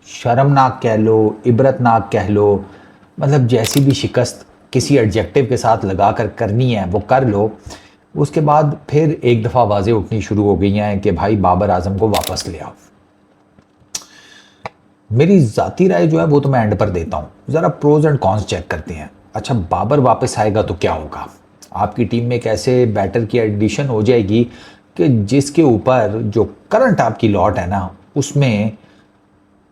शर्मनाक कह लो, इबरतनाक कह लो, मतलब जैसी भी शिकस्त किसी एडजेक्टिव के साथ लगा कर करनी है वो कर लो। उसके बाद फिर एक दफ़ा आवाज़ें उठनी शुरू हो गई हैं कि भाई बाबर आजम को वापस ले आओ। मेरी ज़ाती राय जो है वो तो मैं एंड पर देता हूँ, ज़रा प्रोज एंड कॉन्स चेक करते हैं। अच्छा, बाबर वापस आएगा तो क्या होगा? आपकी टीम में एक ऐसे बैटर की एडिशन हो जाएगी कि जिसके ऊपर जो करंट आपकी लॉट है ना, उसमें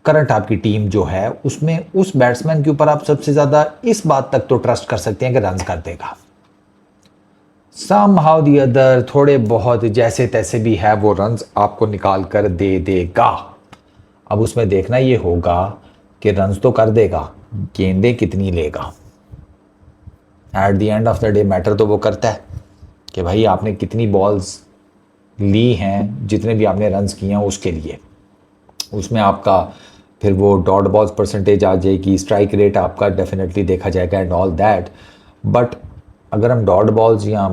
करंट आपकी टीम जो है उसमें उस बैट्समैन के ऊपर आप सबसे ज़्यादा इस बात तक तो ट्रस्ट कर सकते हैं कि रन कर देगा। सम हाउ दी अदर थोड़े बहुत जैसे तैसे भी है वो रन्स आपको निकाल कर दे देगा। अब उसमें देखना ये होगा कि रन्स तो कर देगा, गेंदें कितनी लेगा। At the end of the day matter तो वो करता है कि भाई आपने कितनी बॉल्स ली हैं, जितने भी आपने रन्स किए हैं उसके लिए। उसमें आपका फिर वो डॉट बॉल्स परसेंटेज आ जाएगी, स्ट्राइक रेट आपका डेफिनेटली देखा जाएगा एंड ऑल दैट। बट अगर हम डॉट बॉल्स या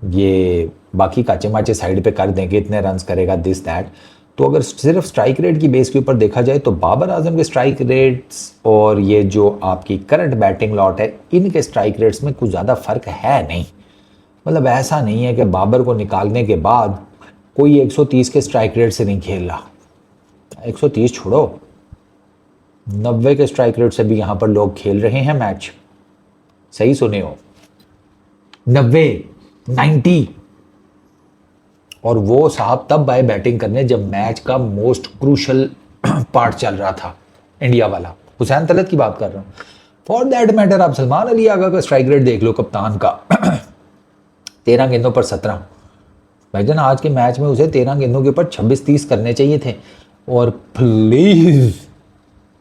ये बाकी काचे माचे साइड पे कर देंगे, इतने रन्स करेगा दिस दैट, तो अगर सिर्फ स्ट्राइक रेट की बेस के ऊपर देखा जाए तो बाबर आजम के स्ट्राइक रेट्स और ये जो आपकी करंट बैटिंग लॉट है इनके स्ट्राइक रेट्स में कुछ ज़्यादा फर्क है नहीं। मतलब ऐसा नहीं है कि बाबर को निकालने के बाद कोई 130 के स्ट्राइक रेट से नहीं खेल रहा। 130 छोड़ो, 90 के स्ट्राइक रेट से भी यहां पर लोग खेल रहे हैं मैच। सही सुने हो, 90, 90। और वो साहब तब आए बैटिंग करने जब मैच का मोस्ट क्रूशल पार्ट चल रहा था, इंडिया वाला। हुसैन तलत की बात कर रहा हूं। फॉर दैट मैटर आप सलमान अली आगा का स्ट्राइक रेट देख लो, कप्तान का 13 गेंदों पर 17। भाईजान आज के मैच में उसे 13 गेंदों के ऊपर 26-30 करने चाहिए थे। और प्लीज,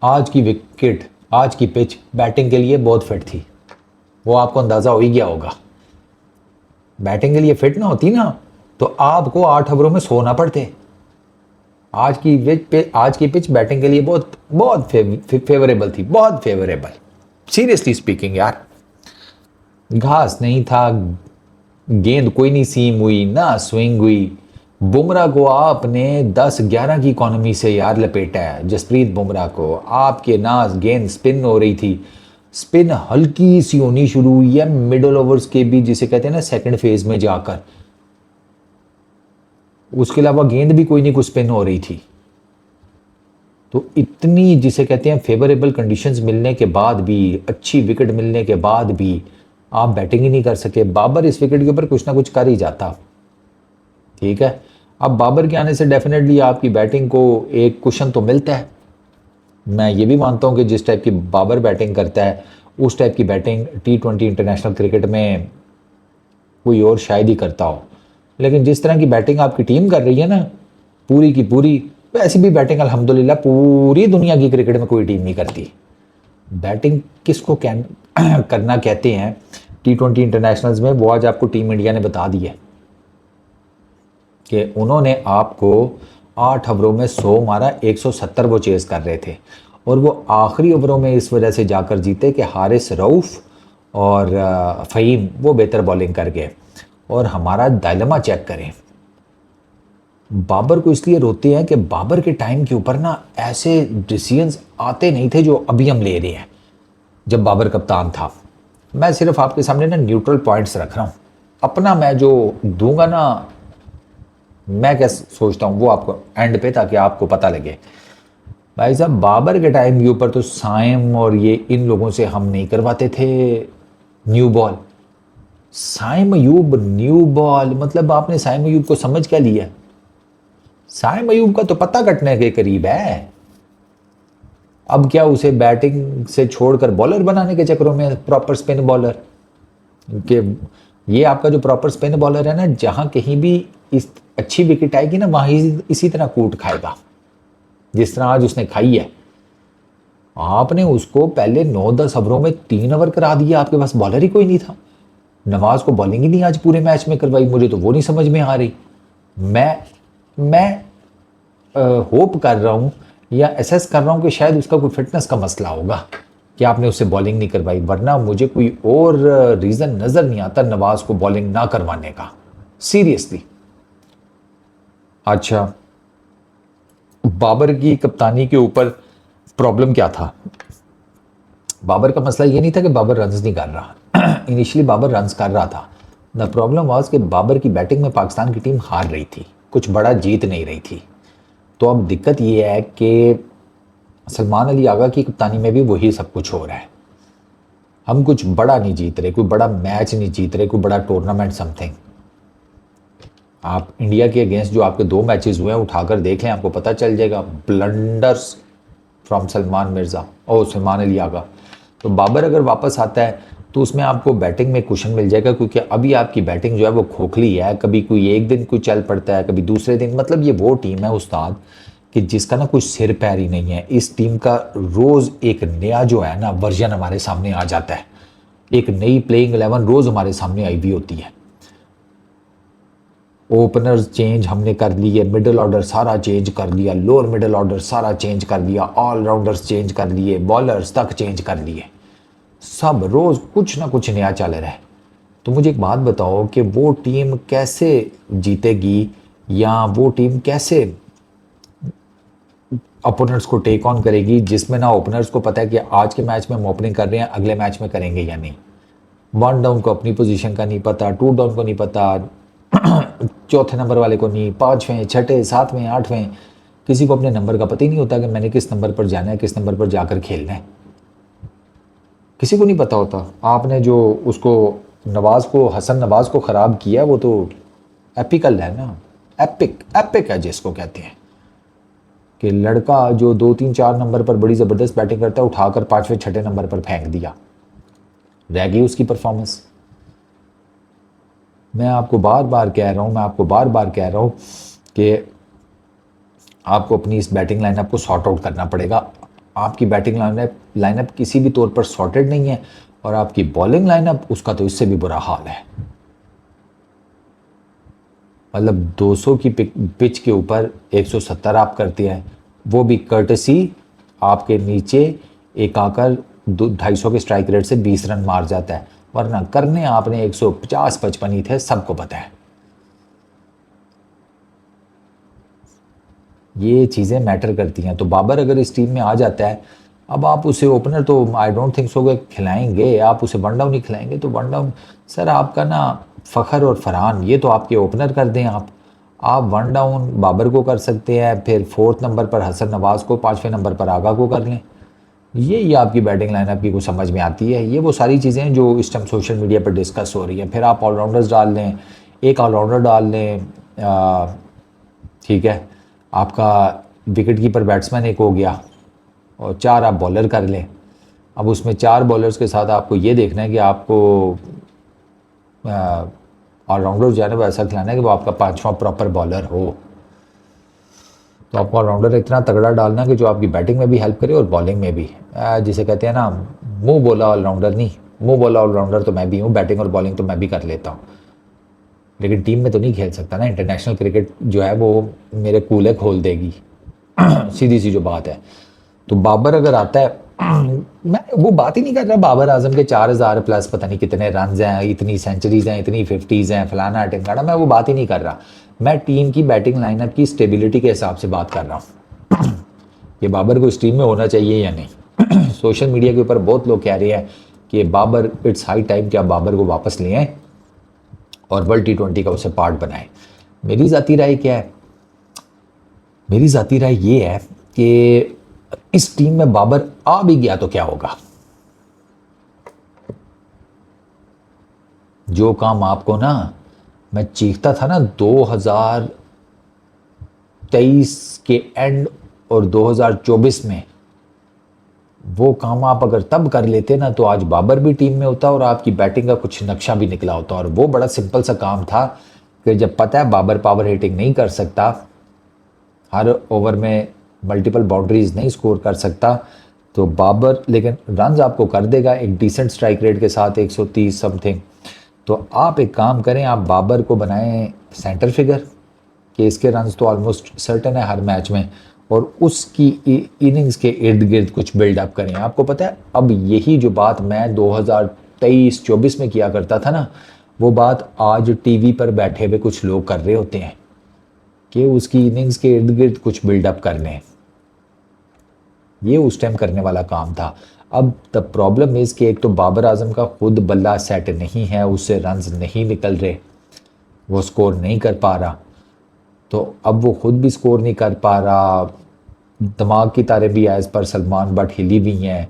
आज की विकेट, आज की पिच बैटिंग के लिए बहुत फिट थी, वो आपको अंदाजा हो ही गया होगा। बैटिंग के लिए फिट ना होती ना तो आपको 8 ओवरों में सोना पड़ते। आज की पिच बैटिंग के लिए बहुत बहुत फेवरेबल थी, बहुत फेवरेबल। सीरियसली स्पीकिंग यार, घास नहीं था, गेंद कोई नहीं सीम हुई ना स्विंग हुई। बुमराह को आपने 10-11 की इकोनॉमी से यार लपेटा है। जसप्रीत बुमराह को आपके नाज गेंद स्पिन हो रही थी, स्पिन हल्की सी होनी शुरू हुई है मिडल ओवर्स के भी, जिसे कहते हैं ना सेकंड फेज में जाकर। उसके अलावा गेंद भी कोई नहीं कुछ स्पिन हो रही थी। तो इतनी जिसे कहते हैं फेवरेबल कंडीशंस मिलने के बाद भी, अच्छी विकेट मिलने के बाद भी आप बैटिंग ही नहीं कर सके। बाबर इस विकेट के ऊपर कुछ ना कुछ कर ही जाता। ठीक है, अब बाबर के आने से डेफिनेटली आपकी बैटिंग को एक कुशन तो मिलता है। मैं ये भी मानता हूँ कि जिस टाइप की बाबर बैटिंग करता है उस टाइप की बैटिंग T20 इंटरनेशनल क्रिकेट में कोई और शायद ही करता हो। लेकिन जिस तरह की बैटिंग आपकी टीम कर रही है ना पूरी की पूरी, वैसी भी बैटिंग अल्हम्दुलिल्लाह पूरी दुनिया की क्रिकेट में कोई टीम नहीं करती। बैटिंग किसको करना कहते हैं T20 इंटरनेशनल्स में, वो आज आपको टीम इंडिया ने बता दिया कि उन्होंने आपको 8 ओवरों में 100 मारा, 170 वो चेस कर रहे थे। और वो आखिरी ओवरों में इस वजह से जाकर जीते कि हारिस रऊफ और फ़हीम वो बेहतर बॉलिंग कर गए। और हमारा डायलेमा चेक करें, बाबर को इसलिए रोते हैं कि बाबर के टाइम के ऊपर ना ऐसे डिसीजंस आते नहीं थे जो अभी हम ले रहे हैं जब बाबर कप्तान था। मैं सिर्फ आपके सामने ना न्यूट्रल पॉइंट्स रख रहा हूँ, अपना मैं जो दूंगा ना मैं क्या सोचता हूँ वो आपको एंड पे, ताकि आपको पता लगे। भाई साहब बाबर के टाइम के ऊपर तो साइम और ये इन लोगों से हम नहीं करवाते थे new ball. Saim Ayub new ball, मतलब आपने साइम अयूब को समझ क्या लिया? साइम अयूब का तो पत्ता कटने के करीब है। अब क्या उसे बैटिंग से छोड़कर बॉलर बनाने के चक्करों में, प्रॉपर स्पिन बॉलर के, ये आपका जो प्रॉपर स्पिन बॉलर है ना, जहां कहीं भी इस अच्छी विकेट आएगी ना वहां इसी तरह कूट खाएगा जिस तरह आज उसने खाई है। आपने उसको पहले 9-10 ओवरों में 3 ओवर करा दिया, आपके पास बॉलर ही कोई नहीं था। नवाज को बॉलिंग ही नहीं आज पूरे मैच में करवाई, मुझे तो वो नहीं समझ में आ रही। मैं होप कर रहा हूं या एसेस कर रहा हूं कि शायद उसका कोई फिटनेस का मसला होगा कि आपने उससे बॉलिंग नहीं करवाई, वरना मुझे कोई और रीज़न नज़र नहीं आता नवाज को बॉलिंग ना करवाने का, सीरियसली। अच्छा, बाबर की कप्तानी के ऊपर प्रॉब्लम क्या था? बाबर का मसला ये नहीं था कि बाबर रन्स नहीं कर रहा। इनिशियली बाबर रन्स कर रहा था। द प्रॉब्लम वाज कि बाबर की बैटिंग में पाकिस्तान की टीम हार रही थी, कुछ बड़ा जीत नहीं रही थी। तो अब दिक्कत ये है कि सलमान अली आगा की कप्तानी में भी वही सब कुछ हो रहा है। हम कुछ बड़ा नहीं जीत रहे, कोई बड़ा मैच नहीं जीत रहे, कोई बड़ा टूर्नामेंट समथिंग। आप इंडिया के अगेंस्ट जो आपके 2 मैचेस हुए हैं उठाकर देख लें, आपको पता चल जाएगा। Blunders from Salman Ali Agha. तो बाबर अगर वापस आता है तो उसमें आपको बैटिंग में कुशन मिल जाएगा, क्योंकि अभी आपकी बैटिंग जो है वो खोखली है। कभी कोई एक दिन कोई चल पड़ता है, कभी दूसरे दिन। मतलब ये वो टीम है उस्ताद कि जिसका ना कुछ सिर पैर ही नहीं है। इस टीम का रोज़ एक नया जो है ना वर्जन हमारे सामने आ जाता है। एक नई प्लेइंग 11 रोज़ हमारे सामने आई हुई होती है। ओपनर्स चेंज हमने कर लिए, मिडिल ऑर्डर सारा चेंज कर लिया, लोअर मिडिल ऑर्डर सारा चेंज कर लिया, ऑलराउंडर्स चेंज कर लिए, बॉलर्स तक चेंज कर लिए। सब रोज़ कुछ ना कुछ नया चल रहा है। तो मुझे एक बात बताओ कि वो टीम कैसे जीतेगी, या वो टीम कैसे ओपोनेंट्स को टेक ऑन करेगी, जिसमें ना ओपनर्स को पता है कि आज के मैच में हम ओपनिंग कर रहे हैं, अगले मैच में करेंगे या नहीं। 1 डाउन को अपनी पोजीशन का नहीं पता, 2 डाउन को नहीं पता, चौथे नंबर वाले को नहीं, 5वें 6ठे 7वें 8वें, किसी को अपने नंबर का पता ही नहीं होता कि मैंने किस नंबर पर जाना है, किस नंबर पर जाकर खेलना है। किसी को नहीं पता होता। आपने जो उसको हसन नवाज को ख़राब किया वो तो एपिकल है ना, एपिक है जिसको कहते हैं कि लड़का जो 2 3 4 नंबर पर बड़ी ज़बरदस्त बैटिंग करता है, उठाकर 5वें 6ठे नंबर पर फेंक दिया, रह गई उसकी परफॉर्मेंस। मैं आपको बार बार कह रहा हूँ कि आपको अपनी इस बैटिंग लाइनअप को सॉर्ट आउट करना पड़ेगा। आपकी बैटिंग लाइनअप किसी भी तौर पर सॉर्टेड नहीं है, और आपकी बॉलिंग लाइनअप उसका तो इससे भी बुरा हाल है। मतलब 200 की पिच के ऊपर 170 आप करते हैं, वो भी कर्टसी आपके नीचे एक आकर 250 के स्ट्राइक रेट से 20 रन मार जाता है, वरना करने आपने 150-55 ही थे, सबको पता है। ये चीज़ें मैटर करती हैं। तो बाबर अगर इस टीम में आ जाता है, अब आप उसे ओपनर तो आई डोंट थिंक सो खिलाएंगे, आप उसे 1 डाउन ही खिलाएंगे। तो 1 डाउन सर आपका ना फ़खर और फरहान ये तो आपके ओपनर कर दें। आप 1 डाउन बाबर को कर सकते हैं, फिर 4th नंबर पर हसन नवाज़ को, 5वें नंबर पर आगा को कर लें। ये आपकी बैटिंग लाइनअप की कुछ समझ में आती है। ये वो सारी चीज़ें जो इस टाइम सोशल मीडिया पर डिस्कस हो रही हैं। फिर आप ऑलराउंडर्स डाल लें, एक ऑलराउंडर डाल लें, ठीक है, आपका विकेट कीपर बैट्समैन एक हो गया, और 4 आप बॉलर कर लें। अब उसमें 4 बॉलर्स के साथ आपको ये देखना है कि आपको ऑलराउंडर जो है ना वो ऐसा खिलाना है कि वो आपका 5वां प्रॉपर बॉलर हो। तो आपको ऑलराउंडर इतना तगड़ा डालना कि जो आपकी बैटिंग में भी हेल्प करे और बॉलिंग में भी, जिसे कहते हैं ना मुंह बोला ऑलराउंडर नहीं, मुंह बोला ऑलराउंडर तो मैं भी हूँ, बैटिंग और बॉलिंग तो मैं भी कर लेता हूँ, लेकिन टीम में तो नहीं खेल सकता ना। इंटरनेशनल क्रिकेट जो है वो मेरे कूल्हे खोल देगी। सीधी सी जो बात है। तो बाबर अगर आता है, मैं वो बात ही नहीं कर रहा बाबर आजम के 4000 प्लस पता नहीं कितने रन हैं, इतनी सेंचुरीज हैं, इतनी 50s हैं, फलाना टिमकाना, मैं वो बात ही नहीं कर रहा। मैं टीम की बैटिंग लाइनअप की स्टेबिलिटी के हिसाब से बात कर रहा हूँ कि बाबर को इस टीम में होना चाहिए या नहीं। सोशल मीडिया के ऊपर बहुत लोग कह रहे हैं कि बाबर, इट्स हाई टाइम कि आप बाबर को वापस ले आएं और वर्ल्ड T20 का उसे पार्ट बनाएं। मेरी ज़ाती राय क्या है? मेरी ज़ाती राय ये है कि इस टीम में बाबर आ भी गया तो क्या होगा? जो काम आपको ना मैं चीखता था ना 2023 के एंड और 2024 में, वो काम आप अगर तब कर लेते ना तो आज बाबर भी टीम में होता और आपकी बैटिंग का कुछ नक्शा भी निकला होता। और वो बड़ा सिंपल सा काम था कि जब पता है बाबर पावर हिटिंग नहीं कर सकता, हर ओवर में मल्टीपल बाउंड्रीज नहीं स्कोर कर सकता, तो बाबर लेकिन रन्स आपको कर देगा एक डिसेंट स्ट्राइक रेट के साथ 130 समथिंग। तो आप एक काम करें, आप बाबर को बनाएं सेंटर फिगर कि इसके रन्स तो ऑलमोस्ट सर्टन है हर मैच में, और उसकी इनिंग्स के इर्द गिर्द कुछ बिल्डअप करें। आपको पता है अब यही जो बात मैं 2023-24 में किया करता था ना, वो बात आज टीवी पर बैठे हुए कुछ लोग कर रहे होते हैं कि उसकी इनिंग्स के इर्द गिर्द कुछ बिल्डअप कर लें। ये उस टाइम करने वाला काम था। अब द प्रॉब्लम इज़ कि एक तो बाबर आजम का खुद बल्ला सेट नहीं है, उससे रन्स नहीं निकल रहे, वो स्कोर नहीं कर पा रहा। तो अब वो खुद भी स्कोर नहीं कर पा रहा, दिमाग की तारें भी एज़ पर सलमान बट हिली भी हैं।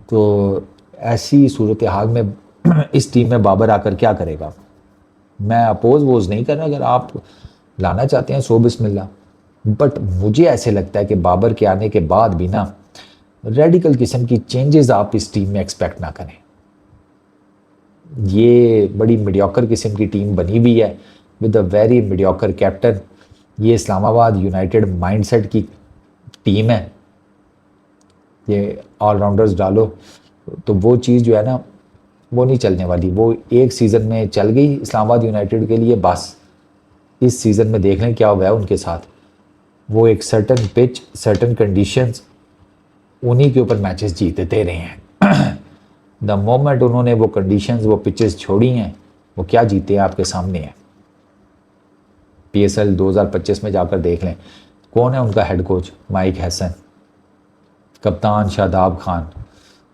तो ऐसी सूरत हाल में इस टीम में बाबर आकर क्या करेगा? मैं अपोज वोज नहीं कर रहा, अगर आप लाना चाहते हैं सो बिस्मिल्लाह, बट मुझे ऐसे लगता है कि बाबर के आने के बाद भी ना रेडिकल किस्म की चेंजेस आप इस टीम में एक्सपेक्ट ना करें। ये बड़ी मीडियोकर किस्म की टीम बनी हुई है with a very mediocre captain. ये इस्लामाबाद यूनाइटेड माइंडसेट की टीम है। ये ऑलराउंडर्स डालो तो वो चीज़ जो है ना वो नहीं चलने वाली। वो एक सीज़न में चल गई इस्लामाबाद यूनाइटेड के लिए, बस इस सीज़न में देख लें क्या हुआ है उनके साथ। वो एक सर्टन पिच, सर्टन कंडीशंस, उन्हीं के ऊपर मैचेस जीतते रहे हैं। द मोमेंट उन्होंने वो कंडीशंस, वो पिचेस छोड़ी हैं, वो क्या जीते हैं आपके सामने है। PSL 2025 में जाकर देख लें कौन है उनका हेड कोच, माइक हैसन, कप्तान शादाब खान,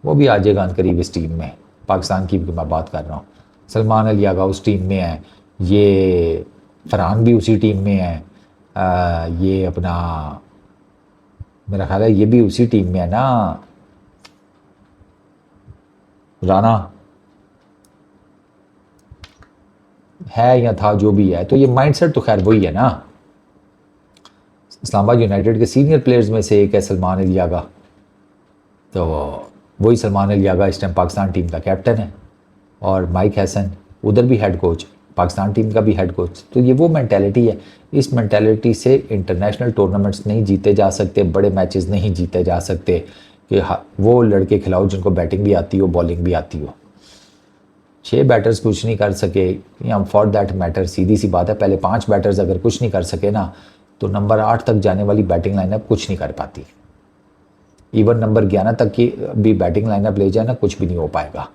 वो भी आ जाएगा करीब इस टीम में। पाकिस्तान की भी मैं बात कर रहा हूँ। सलमान अली आगा उस टीम में है, ये फरहान भी उसी टीम में है, ये अपना मेरा ख्याल है ये भी उसी टीम में है ना, राना है या था जो भी है। तो ये माइंडसेट तो खैर वही है ना। इस्लामाबाद यूनाइटेड के सीनियर प्लेयर्स में से एक है सलमान अली आगा, तो वही सलमान अली आगा इस टाइम पाकिस्तान टीम का कैप्टन है, और माइक हैसन उधर भी हेड कोच, पाकिस्तान टीम का भी हेड कोच। तो ये वो मैंटेलिटी है। इस मैंटेलिटी से इंटरनेशनल टूर्नामेंट्स नहीं जीते जा सकते, बड़े मैचेस नहीं जीते जा सकते कि वो लड़के खिलाओ जिनको बैटिंग भी आती हो, बॉलिंग भी आती हो। 6 बैटर्स कुछ नहीं कर सके या फॉर दैट मैटर, सीधी सी बात है, पहले 5 बैटर्स अगर कुछ नहीं कर सके ना तो नंबर 8 तक जाने वाली बैटिंग लाइनअप कुछ नहीं कर पाती। इवन नंबर 11 तक की भी बैटिंग लाइनअप ले जाए ना, कुछ भी नहीं हो पाएगा।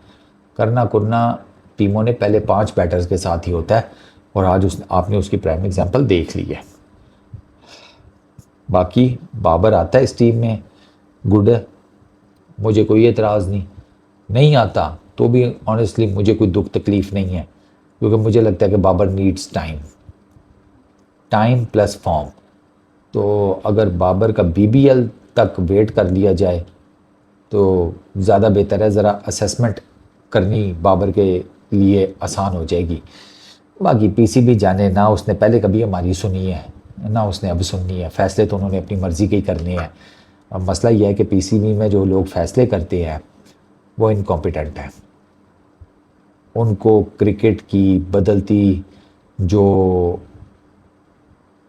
करना कुरना टीमों ने पहले 5 बैटर्स के साथ ही होता है, और आज आपने उसकी प्राइम एग्जाम्पल देख ली है। बाकी बाबर आता है इस टीम में, गुड है, मुझे कोई एतराज़ नहीं आता तो भी ऑनेस्टली मुझे कोई दुख तकलीफ़ नहीं है, क्योंकि मुझे लगता है कि Babar needs time plus form. तो अगर बाबर का BBL तक वेट कर लिया जाए तो ज़्यादा बेहतर है, ज़रा असेसमेंट करनी बाबर के लिए आसान हो जाएगी। बाकी PCB जाने ना, उसने पहले कभी हमारी सुनी है ना उसने अब सुननी है। फ़ैसले तो उन्होंने अपनी मर्ज़ी के ही करने हैं। अब मसला यह है कि PCB में जो लोग फ़ैसले करते हैं वो इनकॉम्पिटेंट हैं। उनको क्रिकेट की बदलती जो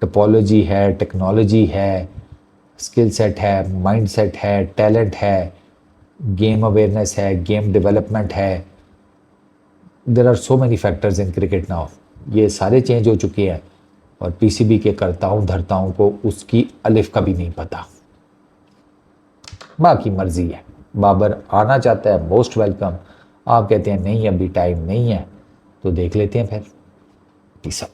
टोपोलॉजी है, टेक्नोलॉजी है, स्किल सेट है, माइंड सेट है, टैलेंट है, गेम अवेयरनेस है, गेम डेवलपमेंट है, there are so many factors in cricket now, ये सारे चेंज हो चुके हैं। और PCB के करताओं धरताओं को उसकी अलिफ का भी नहीं पता। बाकी मर्जी है, बाबर आना चाहता है मोस्ट वेलकम। आप कहते हैं नहीं अभी टाइम नहीं है, तो देख लेते हैं फिर। Peace out.